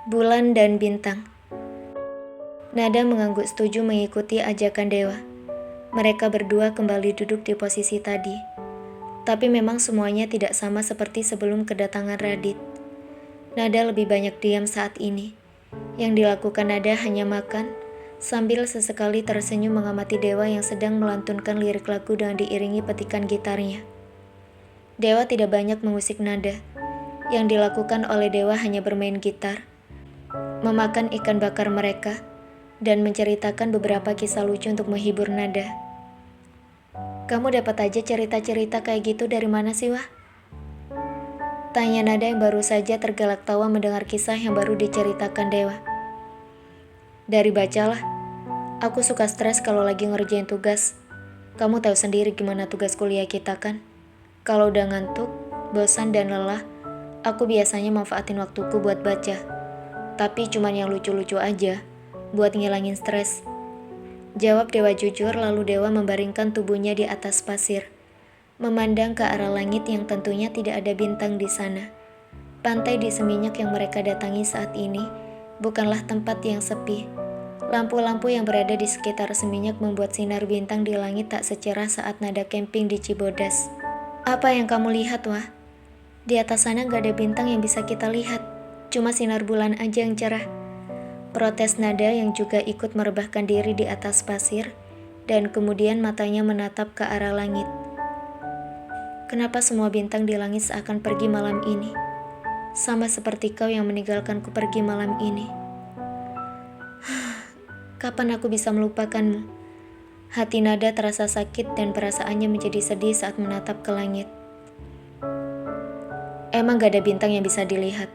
Bulan dan Bintang. Nada mengangguk setuju mengikuti ajakan Dewa. Mereka berdua kembali duduk di posisi tadi. Tapi memang semuanya tidak sama seperti sebelum kedatangan Radit. Nada lebih banyak diam saat ini. Yang dilakukan Nada hanya makan, sambil sesekali tersenyum mengamati Dewa yang sedang melantunkan lirik lagu dengan diiringi petikan gitarnya. Dewa tidak banyak mengusik Nada. Yang dilakukan oleh Dewa hanya bermain gitar, memakan ikan bakar mereka, dan menceritakan beberapa kisah lucu untuk menghibur Nada. "Kamu dapat aja cerita-cerita kayak gitu dari mana sih, Wah?" Tanya Nada yang baru saja tergelak tawa mendengar kisah yang baru diceritakan Dewa. "Dari bacalah. Aku suka stres kalau lagi ngerjain tugas. Kamu tahu sendiri gimana tugas kuliah kita kan? Kalau udah ngantuk, bosan dan lelah, aku biasanya manfaatin waktuku buat baca. Tapi cuman yang lucu-lucu aja, buat ngilangin stres." Jawab Dewa jujur, lalu Dewa membaringkan tubuhnya di atas pasir, memandang ke arah langit yang tentunya tidak ada bintang di sana. Pantai di Seminyak yang mereka datangi saat ini bukanlah tempat yang sepi. Lampu-lampu yang berada di sekitar Seminyak membuat sinar bintang di langit tak secerah saat Nada camping di Cibodas. "Apa yang kamu lihat, Wah? Di atas sana gak ada bintang yang bisa kita lihat, cuma sinar bulan aja yang cerah." Protes Nada yang juga ikut merebahkan diri di atas pasir, dan kemudian matanya menatap ke arah langit. "Kenapa semua bintang di langit seakan pergi malam ini? Sama seperti kau yang meninggalkanku pergi malam ini. Kapan aku bisa melupakanmu?" Hati Nada terasa sakit dan perasaannya menjadi sedih saat menatap ke langit. Emang gak ada bintang yang bisa dilihat,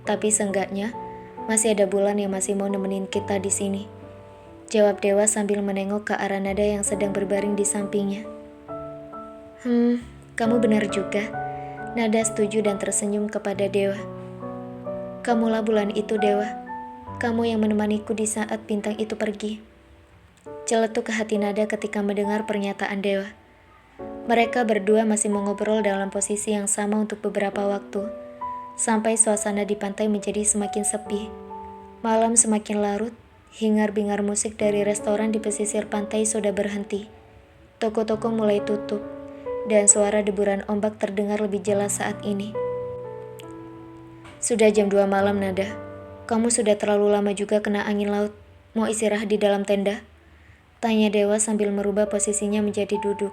tapi seenggaknya masih ada bulan yang masih mau nemenin kita di sini. Jawab Dewa sambil menengok ke arah Nada yang sedang berbaring di sampingnya. Kamu benar juga." Nada setuju dan tersenyum kepada Dewa. "Kamulah bulan itu, Dewa. Kamu yang menemaniku di saat bintang itu pergi." Celetuk ke hati Nada ketika mendengar pernyataan Dewa. Mereka berdua masih mengobrol dalam posisi yang sama untuk beberapa waktu, sampai suasana di pantai menjadi semakin sepi. Malam semakin larut, hingar-bingar musik dari restoran di pesisir pantai sudah berhenti. Toko-toko mulai tutup, dan suara deburan ombak terdengar lebih jelas saat ini. "Sudah jam 2 malam, Nada. Kamu sudah terlalu lama juga kena angin laut. Mau istirahat di dalam tenda?" Tanya Dewa sambil merubah posisinya menjadi duduk.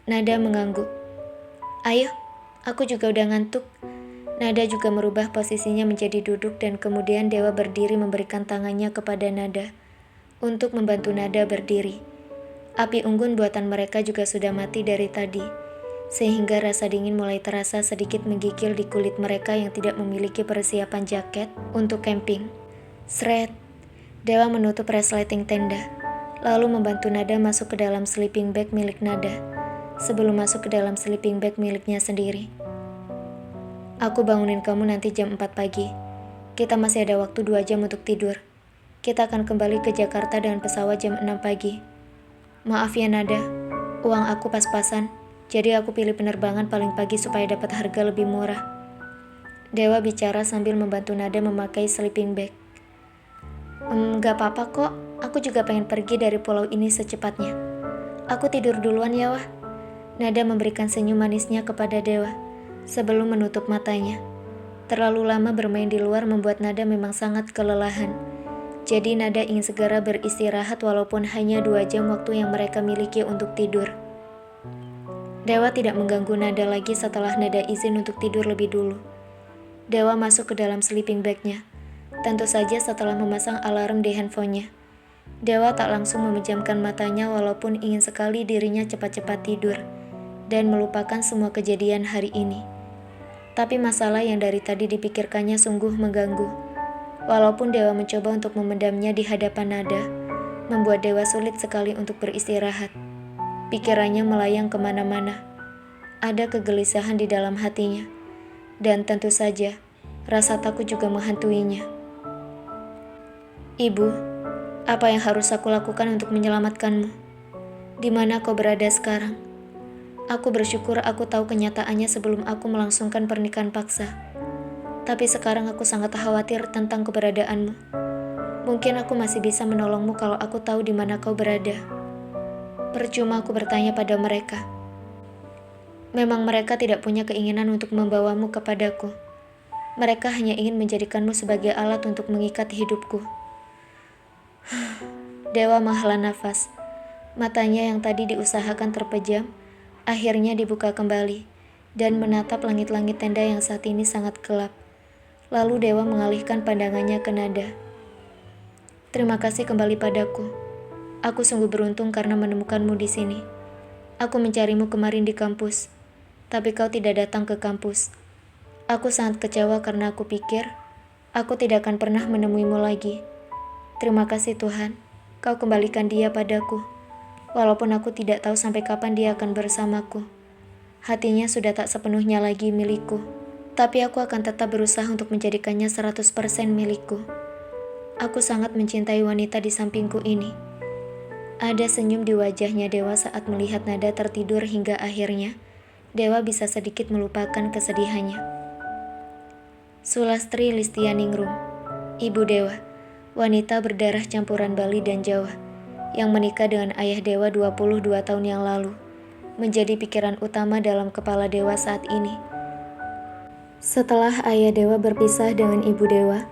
Nada mengangguk. "Ayo, aku juga udah ngantuk." Nada juga merubah posisinya menjadi duduk dan kemudian Dewa berdiri memberikan tangannya kepada Nada untuk membantu Nada berdiri. Api unggun buatan mereka juga sudah mati dari tadi, sehingga rasa dingin mulai terasa sedikit menggigil di kulit mereka yang tidak memiliki persiapan jaket untuk camping. Sret, Dewa menutup resleting tenda, lalu membantu Nada masuk ke dalam sleeping bag milik Nada, sebelum masuk ke dalam sleeping bag miliknya sendiri. "Aku bangunin kamu nanti jam 4 pagi. Kita masih ada waktu 2 jam untuk tidur. Kita akan kembali ke Jakarta dengan pesawat jam 6 pagi. Maaf ya Nada, uang aku pas-pasan, jadi aku pilih penerbangan paling pagi supaya dapat harga lebih murah." Dewa bicara sambil membantu Nada memakai sleeping bag. Gak apa-apa kok, aku juga pengen pergi dari pulau ini secepatnya. Aku tidur duluan ya, Wah." Nada memberikan senyum manisnya kepada Dewa sebelum menutup matanya. Terlalu lama bermain di luar membuat Nada memang sangat kelelahan. Jadi Nada ingin segera beristirahat walaupun hanya 2 jam waktu yang mereka miliki untuk tidur. Dewa tidak mengganggu Nada lagi setelah Nada izin untuk tidur lebih dulu. Dewa masuk ke dalam sleeping bag-nya, tentu saja setelah memasang alarm di handphonenya. Dewa tak langsung memejamkan matanya walaupun ingin sekali dirinya cepat-cepat tidur dan melupakan semua kejadian hari ini. Tapi masalah yang dari tadi dipikirkannya sungguh mengganggu. Walaupun Dewa mencoba untuk memendamnya di hadapan Nada, membuat Dewa sulit sekali untuk beristirahat. Pikirannya melayang kemana-mana. Ada kegelisahan di dalam hatinya. Dan tentu saja, Rasa takut juga menghantuinya. Ibu, apa yang harus aku lakukan untuk menyelamatkanmu? Di mana kau berada sekarang? Aku bersyukur aku tahu kenyataannya sebelum aku melangsungkan pernikahan paksa. Tapi sekarang aku sangat khawatir tentang keberadaanmu. Mungkin aku masih bisa menolongmu kalau aku tahu di mana kau berada. Percuma aku bertanya pada mereka. Memang mereka tidak punya keinginan untuk membawamu kepadaku. Mereka hanya ingin menjadikanmu sebagai alat untuk mengikat hidupku. Dewa menghela nafas. Matanya yang tadi diusahakan terpejam, akhirnya dibuka kembali dan menatap langit-langit tenda yang saat ini sangat gelap. Lalu Dewa mengalihkan pandangannya ke Nada. Terima kasih kembali padaku. Aku sungguh beruntung karena menemukanmu di sini. Aku mencarimu kemarin di kampus, tapi kau tidak datang ke kampus. Aku sangat kecewa karena aku pikir aku tidak akan pernah menemuimu lagi. Terima kasih Tuhan, kau kembalikan dia padaku. Walaupun aku tidak tahu sampai kapan dia akan bersamaku. Hatinya sudah tak sepenuhnya lagi milikku. Tapi aku akan tetap berusaha untuk menjadikannya 100% milikku. Aku sangat mencintai wanita di sampingku ini. Ada senyum di wajahnya Dewa saat melihat Nada tertidur hingga akhirnya Dewa bisa sedikit melupakan kesedihannya. Sulastri Listianingrum, Ibu Dewa, wanita berdarah campuran Bali dan Jawa, yang menikah dengan ayah Dewa 22 tahun yang lalu, menjadi pikiran utama dalam kepala Dewa saat ini. Setelah ayah Dewa berpisah dengan ibu Dewa,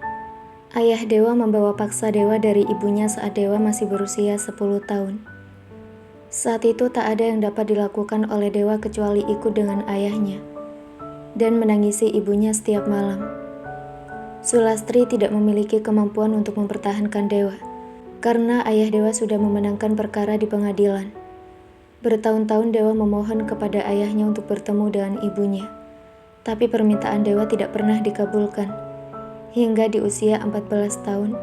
ayah Dewa membawa paksa Dewa dari ibunya saat Dewa masih berusia 10 tahun. Saat itu tak ada yang dapat dilakukan oleh Dewa kecuali ikut dengan ayahnya dan menangisi ibunya setiap malam. Sulastri tidak memiliki kemampuan untuk mempertahankan Dewa karena ayah Dewa sudah memenangkan perkara di pengadilan. Bertahun-tahun Dewa memohon kepada ayahnya untuk bertemu dengan ibunya. Tapi permintaan Dewa tidak pernah dikabulkan. Hingga di usia 14 tahun,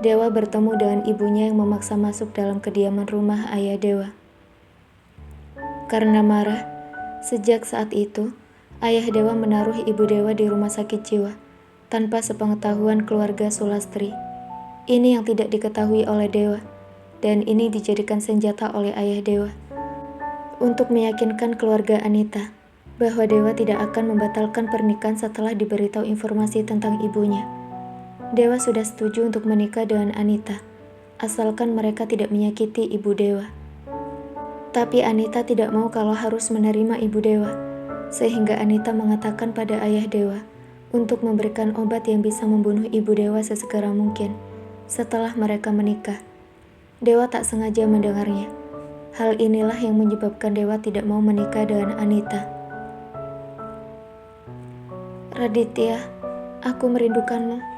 Dewa bertemu dengan ibunya yang memaksa masuk dalam kediaman rumah ayah Dewa. Karena marah, sejak saat itu, ayah Dewa menaruh ibu Dewa di rumah sakit jiwa, tanpa sepengetahuan keluarga Sulastri. Ini yang tidak diketahui oleh Dewa, dan ini dijadikan senjata oleh ayah Dewa untuk meyakinkan keluarga Anita bahwa Dewa tidak akan membatalkan pernikahan setelah diberitahu informasi tentang ibunya. Dewa sudah setuju untuk menikah dengan Anita, asalkan mereka tidak menyakiti ibu Dewa. Tapi Anita tidak mau kalau harus menerima ibu Dewa, sehingga Anita mengatakan pada ayah Dewa untuk memberikan obat yang bisa membunuh ibu Dewa sesegera mungkin setelah mereka menikah. Dewa tak sengaja mendengarnya. Hal inilah yang menyebabkan Dewa tidak mau menikah dengan Anita. Raditya, aku merindukanmu.